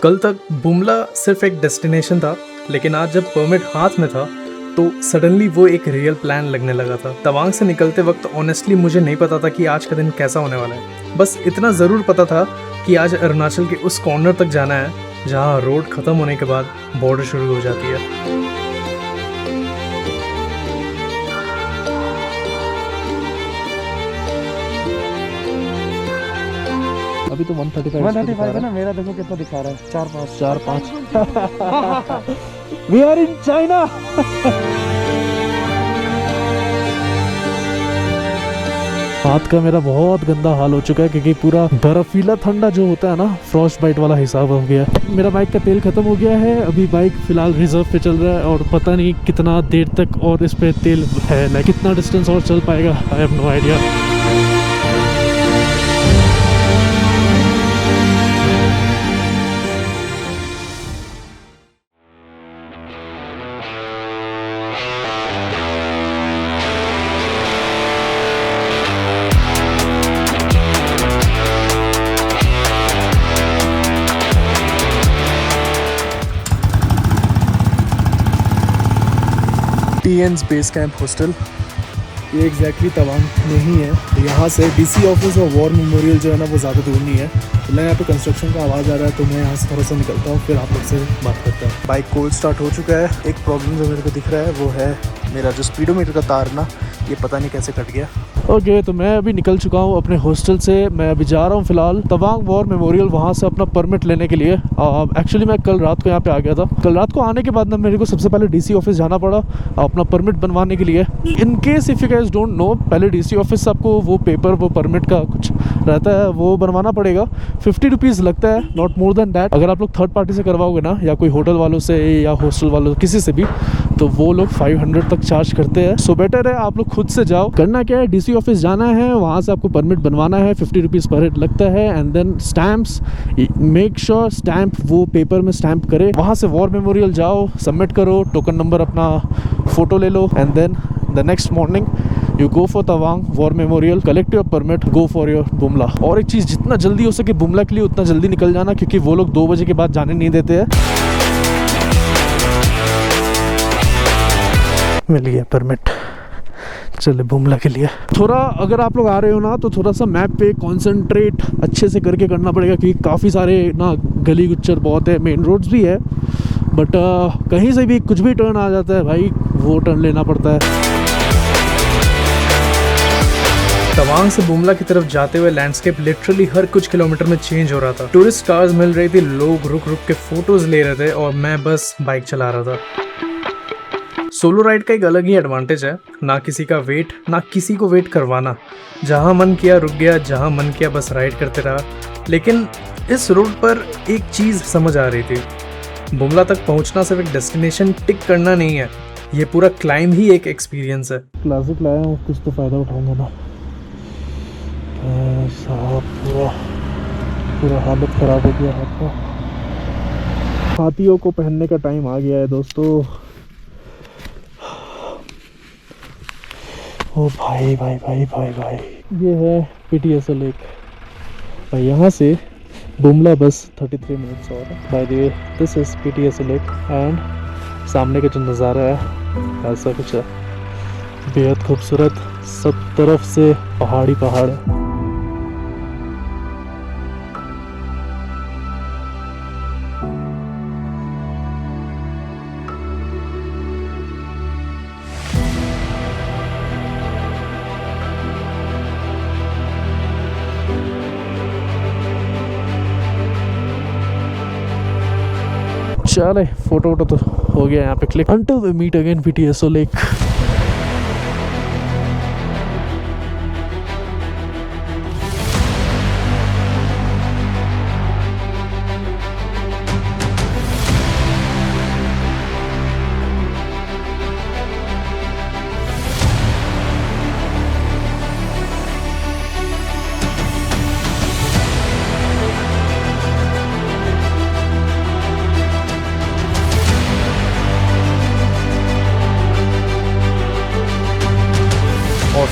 कल तक बुमला सिर्फ एक डेस्टिनेशन था, लेकिन आज जब परमिट हाथ में था तो सडनली वो एक रियल प्लान लगने लगा था। तवांग से निकलते वक्त ऑनेस्टली मुझे नहीं पता था कि आज का दिन कैसा होने वाला है। बस इतना ज़रूर पता था कि आज अरुणाचल के उस कॉर्नर तक जाना है जहाँ रोड ख़त्म होने के बाद बॉर्डर शुरू हो जाती है। अभी तो 135 है ना, मेरा देखो कितना दिखा रहा है, 4-5 वी आर इन चाइना। हाथ का मेरा बहुत गंदा हाल हो चुका है क्योंकि पूरा बर्फीला ठंडा जो होता है ना, फ्रॉस्ट बाइट वाला हिसाब हो गया। मेरा बाइक का तेल खत्म हो गया है। अभी बाइक फिलहाल रिजर्व पे चल रहा है और पता नहीं कितना देर तक और इस पे तेल है, लाइक कितना डिस्टेंस और चल पाएगा, I have no idea. TN's base camp hostel, ये एग्जैक्टली तवांग में ही है। यहाँ से DC ऑफिस और वॉर मेमोरियल जो है ना वो ज़्यादा दूर नहीं है। तो मैं यहाँ पे कंस्ट्रक्शन का आवाज़ आ रहा है तो मैं यहाँ से थोड़ा सा निकलता हूँ, फिर आप लोग से बात करता हूँ। बाइक कोल्ड स्टार्ट हो चुका है। एक प्रॉब्लम जो मेरे को दिख रहा है वो है मेरा जो स्पीडोमीटर का तार ना, ये पता नहीं कैसे कट गया। ओके, तो मैं अभी निकल चुका हूँ अपने हॉस्टल से। मैं अभी जा रहा हूँ फिलहाल तवांग वॉर मेमोरियल, वहाँ से अपना परमिट लेने के लिए। एक्चुअली मैं कल रात को यहाँ पे आ गया था। कल रात को आने के बाद ना मेरे को सबसे पहले DC ऑफिस जाना पड़ा अपना परमिट बनवाने के लिए। In case if you guys don't know, पहले DC ऑफिस आपको वो पेपर, वो परमिट का कुछ रहता है, वो बनवाना पड़ेगा। 50 रुपीज़ लगता है, नॉट मोर देन डैट। अगर आप लोग थर्ड पार्टी से करवाओगे ना, या कोई होटल वालों से या हॉस्टल वालों किसी से भी, तो वो लोग 500 तक चार्ज करते हैं। सो बेटर है आप लोग खुद से जाओ। करना क्या है, DC ऑफिस जाना है, वहाँ से आपको परमिट बनवाना है, 50 रुपीज़ पर हेड लगता है। And then stamps, make sure stamp वो पेपर में स्टैम्प करे। वहाँ से वॉर मेमोरियल जाओ, सबमिट करो, टोकन नंबर अपना फ़ोटो ले लो, and then the next morning you go for Tawang war memorial, collect your permit, go for your Bumla. और एक चीज़, जितना जल्दी हो सके बुमला के लिए उतना जल्दी निकल जाना, क्योंकि वो लोग 2 बजे के बाद जाने नहीं देते हैं। मिल गया परमिट, चले बुमला के लिए। थोड़ा अगर आप लोग आ रहे हो ना, तो थोड़ा सा मैप पे कंसंट्रेट अच्छे से करके करना पड़ेगा, क्योंकि काफ़ी सारे ना गली गुच्चर बहुत है, मेन रोड्स भी है, बट कहीं से भी कुछ भी टर्न आ जाता है भाई, वो टर्न लेना पड़ता है। तवांग से बुमला की तरफ जाते हुए लैंडस्केप लिटरली हर कुछ किलोमीटर में चेंज हो रहा था। टूरिस्ट कार्स मिल रही थी, लोग रुक रुक के फोटोज ले रहे थे और मैं बस बाइक चला रहा था। सोलो राइड का एक अलग ही एडवांटेज है, ना किसी का वेट, ना किसी को वेट करवाना। जहाँ मन किया रुक गया, जहाँ मन किया बस राइड करते रहा। लेकिन इस रोड पर एक चीज़ समझ आ रही थी, बुमला तक पहुँचना सिर्फ एक डेस्टिनेशन टिक करना नहीं है, ये पूरा क्लाइंब ही एक एक्सपीरियंस है। क्लासिक लाया हूँ, कुछ तो फ़ायदा उठाऊंगा ना। साहब पूरा हालत ख़राब हो गया हाथ का। हाथियों को पहनने का टाइम आ गया है दोस्तों। ओ भाई भाई भाई भाई भाई, ये है PTSO लेक। भाई यहाँ से बुमला बस 33 मिनट्स और। By the way this is PTSO lake, and सामने का जो नज़ारा है ऐसा कुछ है, बेहद खूबसूरत, सब तरफ से पहाड़ी पहाड़ है। चले फोटो वोटो तो हो गया यहाँ पे click. Until we meet again PTSO Lake.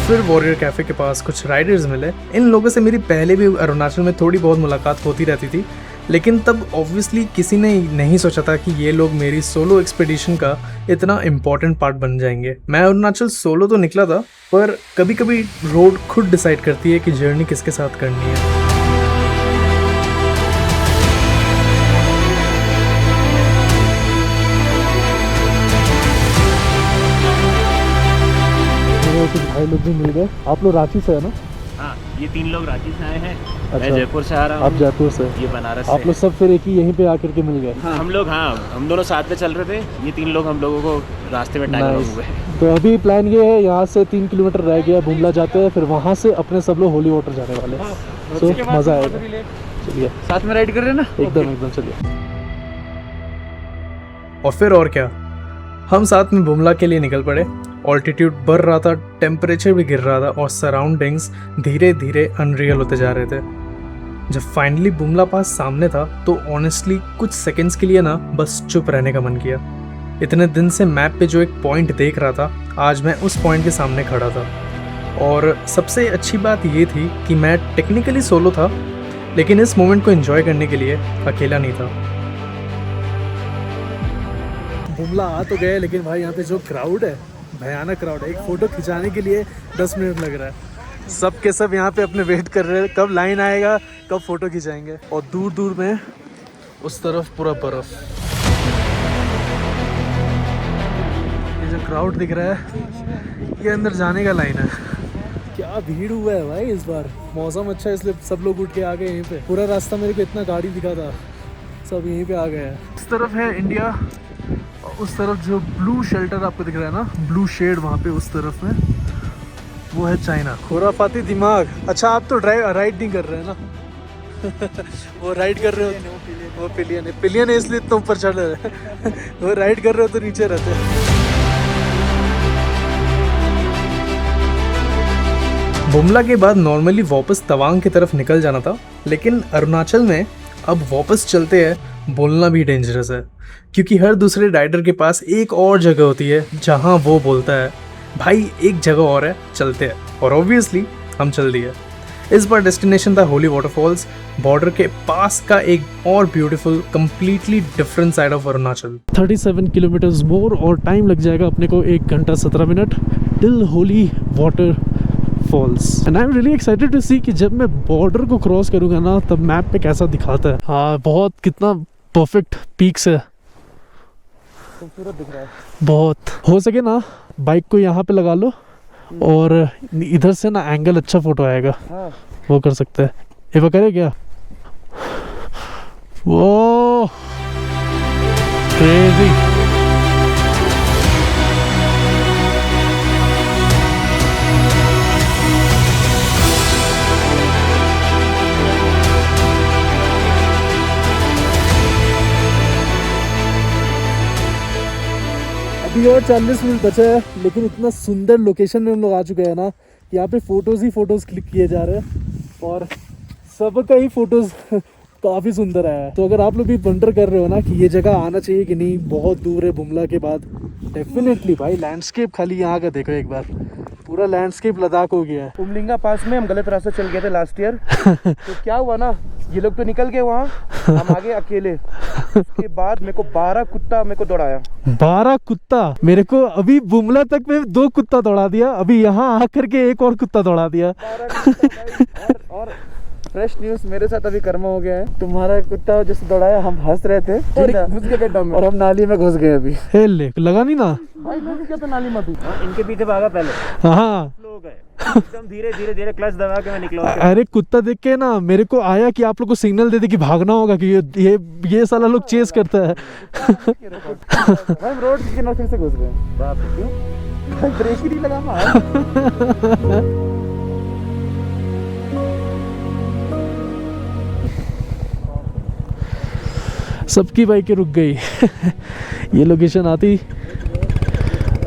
फिर वॉरियर कैफ़े के पास कुछ राइडर्स मिले। इन लोगों से मेरी पहले भी अरुणाचल में थोड़ी बहुत मुलाकात होती रहती थी, लेकिन तब ऑब्वियसली किसी ने नहीं सोचा था कि ये लोग मेरी सोलो एक्सपीडिशन का इतना इम्पोर्टेंट पार्ट बन जाएंगे। मैं अरुणाचल सोलो तो निकला था, पर कभी कभी रोड खुद डिसाइड करती है कि जर्नी किसके साथ करनी है। कुछ भाई लोग भी मिल गए। आप लोग रांची से है ना? हाँ, ये 3 लोग रांची से आए हैं। अच्छा। मैं जयपुर से आ रहा हूँ। आप जयपुर से? ये बनारस आप से। लोग सब फिर एक ही यहीं पे आकर के मिल गए? हाँ, हम दोनों साथ में चल रहे थे। ये 3 लोग हम लोगों को रास्ते में टाइम हुए। तो अभी प्लान ये है, यहाँ से 3 किलोमीटर रह गया, बुमला जाते हैं, फिर वहाँ से अपने सब लोग होली वाटर जाने वाले हैं। तो मज़ा आएगा। चलिए साथ में राइड कर रहे हैं ना? एकदम चलिए। और फिर और क्या, हम साथ में बुमला के लिए निकल पड़े। ऑल्टीट्यूड बढ़ रहा था, टेम्परेचर भी गिर रहा था और सराउंडिंग्स धीरे धीरे अनरियल होते जा रहे थे। जब फाइनली बुमला पास सामने था तो ऑनेस्टली कुछ सेकंड्स के लिए ना बस चुप रहने का मन किया। इतने दिन से मैप पे जो एक पॉइंट देख रहा था, आज मैं उस पॉइंट के सामने खड़ा था। और सबसे अच्छी बात ये थी कि मैं टेक्निकली सोलो था, लेकिन इस मोमेंट को एंजॉय करने के लिए अकेला नहीं था। बुमला आ तो गए, लेकिन भाई यहाँ पे जो क्राउड है, भयानक क्राउड है। एक फ़ोटो खिंचाने के लिए 10 मिनट लग रहा है। सब के सब यहाँ पे अपने वेट कर रहे हैं, कब लाइन आएगा, कब फ़ोटो खिंचाएंगे। और दूर दूर में उस तरफ पूरा बर्फ़। ये जो क्राउड दिख रहा है, ये अंदर जाने का लाइन है। क्या भीड़ हुआ है भाई इस बार। मौसम अच्छा है इसलिए सब लोग उठ के आ गए यहीं पे। पूरा रास्ता मेरे को इतना गाड़ी दिखा था, सब यहीं पे आ गए हैं। इस तरफ है इंडिया, उस तरफ जो ब्लू शेल्टर आपको दिख रहा है ना, ब्लू शेड वहाँ पे उस तरफ में, वो है चाइना। खुराफाती दिमाग। अच्छा, आप तो राइड नहीं कर रहे हैं ना? वो राइड कर रहे हो, वो पिलियन है इसलिए इतना ऊपर चढ़ रहे हैं। वो राइड कर रहे हो तो नीचे रहते हैं। बुमला के बाद नॉर्मली वापस तवांग की तरफ निकल जाना था, लेकिन अरुणाचल में अब वापस चलते हैं बोलना भी डेंजरस है, क्योंकि हर दूसरे राइडर के पास एक और जगह होती है जहां वो बोलता है भाई एक जगह और है, चलते हैं। और ऑब्वियसली हम चल दिए। इस बार डेस्टिनेशन था होली वाटरफॉल्स, बॉर्डर के पास का एक और beautiful completely different side of Arunachal. 37 kilometres more और टाइम लग जाएगा अपने को 1 घंटा 17 minute till holy water falls. And I am really excited to see कि जब मैं बॉर्डर को क्रॉस करूंगा ना, तब मैप पे कैसा दिखाता है। हाँ, बहुत कितना परफेक्ट पीक्स है, खूबसूरत दिख रहा है बहुत। हो सके ना बाइक को यहाँ पे लगा लो और इधर से ना एंगल अच्छा फोटो आएगा। हाँ। वो कर सकते हैं। ये वो करे क्या? वो क्रेजी। अभी और 40 मिनट बचे हैं, लेकिन इतना सुंदर लोकेशन में हम लोग आ चुके हैं ना, यहाँ पे फोटोज ही फोटोज क्लिक किए जा रहे हैं और सबका ही फोटोज काफ़ी सुंदर आया है। तो अगर आप लोग भी वंडर कर रहे हो ना कि ये जगह आना चाहिए कि नहीं, बहुत दूर है बुमला के बाद, डेफिनेटली भाई लैंडस्केप खाली यहाँ का देखो एक बार, पूरा लैंडस्केप लद्दाख हो गया है। उमलिंगा पास में हम गलत रास्ते चल गए थे लास्ट ईयर। तो क्या हुआ ना, ये लोग तो निकल गए वहाँ, हम आगे अकेले। उसके बाद मेरे को 12 कुत्ता मेरे को दौड़ाया। 12 कुत्ता? मेरे को अभी बुमला तक में 2 कुत्ता दौड़ा दिया, अभी यहाँ आकर के एक और कुत्ता दौड़ा दिया। 12 कुत्ता भाई। और फ्रेश न्यूज मेरे साथ अभी कर्म हो गया है। तुम्हारा कुत्ता जैसे दौड़ाया, हम हंस रहे थे और घुस गए गड्ढा में, और हम नाली में घुस गए अभी। ले लगा नहीं ना भाई, घुस गया तो नाली में। इनके पीछे भागा पहले। हाँ, लोग गए एकदम धीरे धीरे धीरे, क्लच दबा के मैं निकला। अरे कुत्ता देख के ना मेरे को आया कि आप लोग को सिग्नल दे दे कि भागना होगा, कि ये साला लोग चेस करता है। हम रोड के किनारे से घुस गए। बाप रे, क्यों? ब्रेक ही नहीं लगा मार। सबकी बाइकें रुक गई। ये लोकेशन आती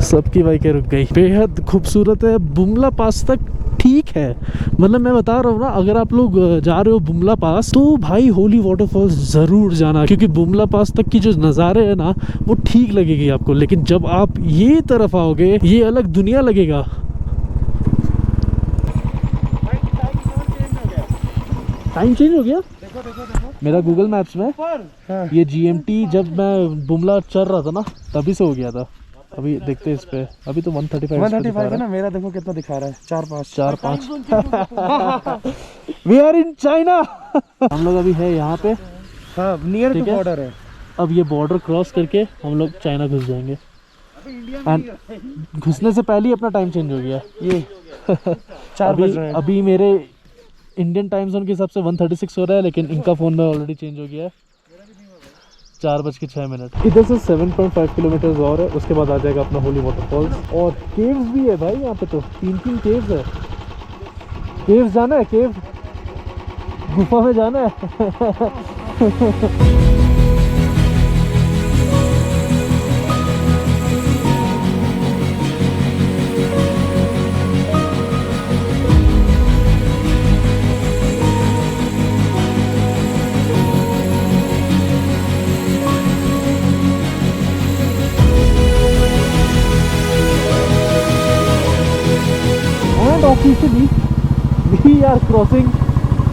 सबकी बाइकें रुक गई। बेहद खूबसूरत है। बुमला पास तक ठीक है, मतलब मैं बता रहा हूँ ना, अगर आप लोग जा रहे हो बुमला पास तो भाई होली वाटरफॉल्स ज़रूर जाना, क्योंकि बुमला पास तक की जो नज़ारे है ना वो ठीक लगेगी आपको। लेकिन जब आप ये तरफ आओगे, ये अलग दुनिया लगेगा। टाइम चेंज हो गया देखो देखो देखो मेरा गूगल मैप्स में। हाँ। ये GMT जब मैं बुमला चल रहा था ना तभी से हो गया था। अभी देखते हैं इस पे, अभी तो 135 है ना, मेरा देखो कितना दिखा रहा है, 4-5 4-5 वी आर इन चाइना। हम लोग अभी है यहाँ पे। हाँ, नियर टू बॉर्डर है। अब ये बॉर्डर क्रॉस करके हम लोग चाइना घुस जाएंगे। एंड घुसने से पहले ही अपना टाइम चेंज हो गया। ये 4 बज रहे हैं। अभी मेरे इंडियन टाइम जोन के हिसाब से 136 हो रहा है, लेकिन इनका फ़ोन में ऑलरेडी चेंज हो गया है। 4:06। इधर से 7.5 किलोमीटर और है, उसके बाद आ जाएगा अपना होली वाटरफॉल्स। और केव्स भी है भाई यहाँ पे, तो 3 केव्स है। केव्स जाना है, केव गुफा में जाना है। And officially, we are crossing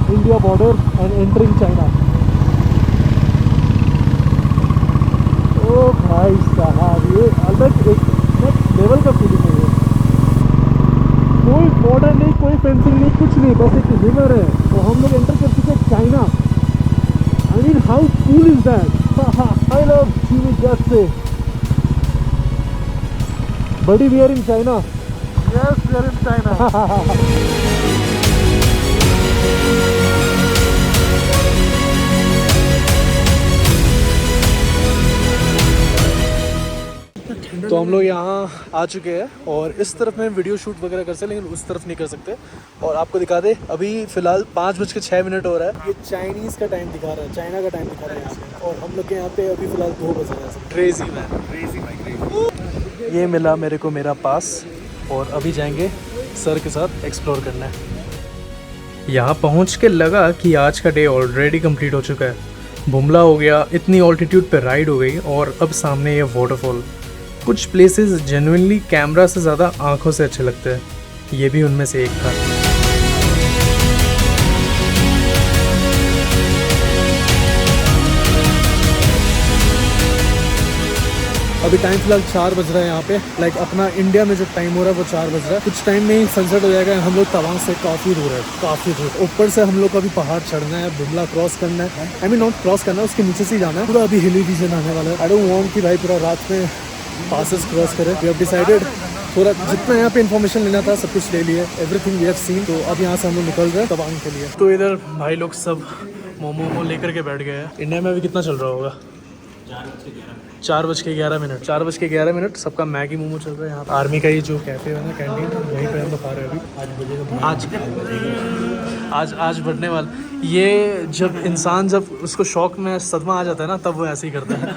India border and entering China. ओ भाई साहब, ये अलग एक नेक्स्ट लेवल का फीलिंग है। ये कोई बॉर्डर नहीं, कोई फेंसिंग नहीं, कुछ नहीं, बस एक रिवर है और हम लोग एंटर कर चुके हैं China. I mean how cool is that. I love चीनी जस्ट से बड़ी we are in China. Yes, we are in China. तो हम लोग यहाँ आ चुके हैं और इस तरफ में वीडियो शूट वगैरह कर सकते हैं, लेकिन उस तरफ नहीं कर सकते। और आपको दिखा दे, अभी फिलहाल 5:06 हो रहा है। ये चाइनीज़ का टाइम दिखा रहा है, चाइना का टाइम दिखा रहा है यहाँ पे। और हम लोग के यहाँ पे अभी फिलहाल 2 बज रहे हैं। क्रेजी मैन, क्रेजी भाई, क्रेजी। ये मिला मेरे को मेरा पास और अभी जाएंगे सर के साथ एक्सप्लोर करना है। यहाँ पहुँच के लगा कि आज का डे ऑलरेडी कंप्लीट हो चुका है। बुमला हो गया, इतनी ऑल्टीट्यूड पे राइड हो गई और अब सामने ये वाटरफॉल। कुछ प्लेसेस जेन्युइनली कैमरा से ज़्यादा आंखों से अच्छे लगते हैं, ये भी उनमें से एक था। अभी टाइम फिलहाल 4 बज रहा है यहाँ पे। लाइक अपना इंडिया में जो टाइम हो रहा है वो 4 बज रहा है। कुछ टाइम में ही सनसेट हो जाएगा। हम लोग तवांग से काफ़ी दूर है, काफ़ी दूर। ऊपर से हम लोग को अभी पहाड़ चढ़ना है, बुमला क्रॉस करना है। आई मीन नॉट क्रॉस करना है, उसके नीचे से ही जाना है। पूरा अभी हिली रीजन आने वाला है। आई डोंट वांट कि भाई पूरा रात में पासेस क्रॉस करें। वी हैव डिसाइडेड थोड़ा जितना यहाँ पे इन्फॉर्मेशन लेना था सब कुछ ले लिया, एवरीथिंग वी हैव सीन। तो अब यहाँ से हम लोग निकल रहे हैं तवांग के लिए। तो इधर भाई लोग सब मोमो लेकर के बैठ गए हैं। इंडिया में अभी कितना चल रहा होगा? 4:11। 4:11 सबका मैगी मोमो चल रहा है यहाँ। आर्मी का ये जो कैफे है ना, कैंटीन, वहीं पे हम लोग खा रहे हैं अभी। आज बढ़ने वाला। ये जब इंसान जब उसको शौक में सदमा आ जाता है ना, तब वो ऐसे ही करता है।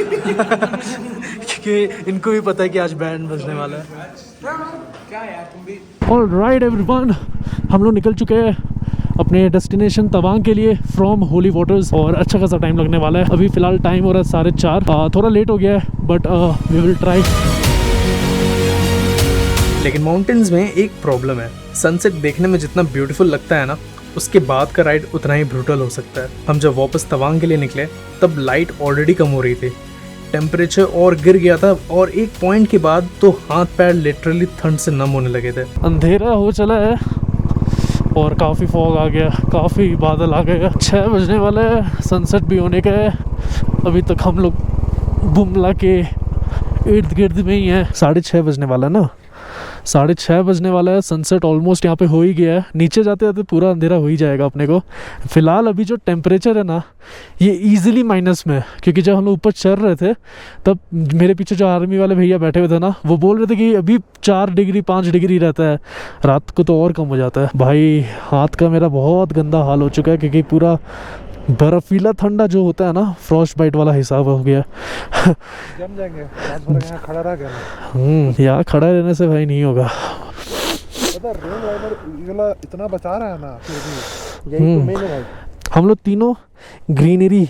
क्योंकि इनको भी पता है कि आज बैंड बजने वाला है। ऑलराइट एवरीवन, हम लोग निकल चुके हैं अपने डेस्टिनेशन तवांग के लिए फ्रॉम होली वाटर्स। और अच्छा खासा टाइम लगने वाला है। अभी फ़िलहाल टाइम हो रहा है 4:30। थोड़ा लेट हो गया है बट वी विल ट्राई। लेकिन माउंटेन्स में एक प्रॉब्लम है, सनसेट देखने में जितना ब्यूटीफुल लगता है ना, उसके बाद का राइड उतना ही ब्रूटल हो सकता है। हम जब वापस तवांग के लिए निकले तब लाइट ऑलरेडी कम हो रही थी, टेम्परेचर और गिर गया था और एक पॉइंट के बाद तो हाथ पैर लिटरली ठंड से नम होने लगे थे। अंधेरा हो चला है और काफ़ी फॉग आ गया, काफ़ी बादल आ गए। 6 बजने वाला है, सनसेट भी होने का है। अभी तक हम लोग बुमला के इर्द गिर्द में ही हैं। 6:30 बजने वाला है ना, 6:30 बजने वाला है। सनसेट ऑलमोस्ट यहाँ पे हो ही गया है। नीचे जाते जाते पूरा अंधेरा हो ही जाएगा अपने को। फ़िलहाल अभी जो टेम्परेचर है ना, ये इजीली माइनस में है। क्योंकि जब हम लोग ऊपर चढ़ रहे थे तब मेरे पीछे जो आर्मी वाले भैया बैठे हुए थे ना, वो बोल रहे थे कि अभी 4 डिग्री 5 डिग्री रहता है, रात को तो और कम हो जाता है। भाई हाथ का मेरा बहुत गंदा हाल हो चुका है, क्योंकि पूरा बर्फीला ठंडा जो होता है ना, फ्रॉस्ट बाइट वाला हिसाब हो गया। जम जाएंगे, रात भर यहाँ खड़ा रह गया। यहाँ खड़ा रहने से भाई नहीं होगा। पता रेन लाइनर इतना बचा रहा है ना, फिर भी यही तो मेन है भाई। हम लोग तीनों ग्रीनरी।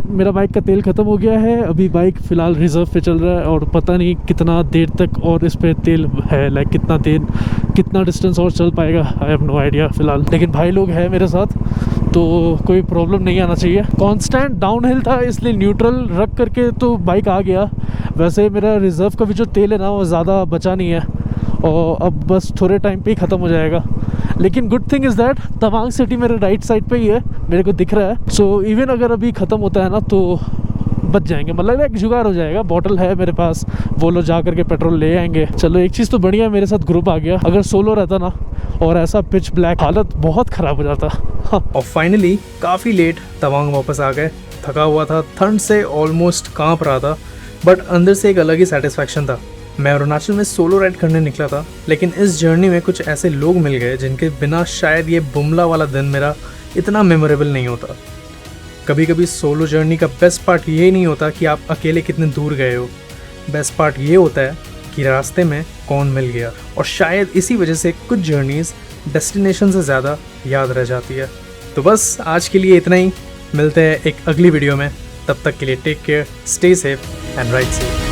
मेरा बाइक का तेल ख़त्म हो गया है। अभी बाइक फ़िलहाल रिजर्व पे चल रहा है और पता नहीं कितना देर तक और इस पे तेल है, लाइक कितना डिस्टेंस और चल पाएगा, आई हैव नो आइडिया फ़िलहाल। लेकिन भाई लोग हैं मेरे साथ, तो कोई प्रॉब्लम नहीं आना चाहिए। कांस्टेंट डाउनहिल था इसलिए न्यूट्रल रख करके तो बाइक आ गया। वैसे मेरा रिज़र्व का भी जो तेल है ना वो ज़्यादा बचा नहीं है और अब बस थोड़े टाइम पे ही ख़त्म हो जाएगा। लेकिन good thing is that Tawang city मेरे राइट साइड पे ही है, मेरे को दिख रहा है। सो इवन अगर अभी ख़त्म होता है ना तो बच जाएंगे, मतलब एक जुगाड़ हो जाएगा। बॉटल है मेरे पास, वो लोग जा करके पेट्रोल ले आएंगे। चलो एक चीज़ तो बढ़िया है, मेरे साथ ग्रुप आ गया। अगर सोलो रहता ना और ऐसा पिच ब्लैक, हालत बहुत ख़राब हो जाता। हाँ। और फाइनली काफ़ी लेट तवांग वापस आ गए। थका हुआ था, ठंड से ऑलमोस्ट कांप रहा था, बट अंदर से एक अलग ही सेटिस्फैक्शन था। मैं अरुणाचल में सोलो राइड करने निकला था, लेकिन इस जर्नी में कुछ ऐसे लोग मिल गए जिनके बिना शायद ये बुमला वाला दिन मेरा इतना मेमोरेबल नहीं होता। कभी कभी सोलो जर्नी का बेस्ट पार्ट ये नहीं होता कि आप अकेले कितने दूर गए हो, बेस्ट पार्ट ये होता है कि रास्ते में कौन मिल गया। और शायद इसी वजह से कुछ जर्नीज़ डेस्टिनेशन से ज़्यादा याद रह जाती है। तो बस आज के लिए इतना ही, मिलते हैं एक अगली वीडियो में। तब तक के लिए take care, stay safe and ride safe.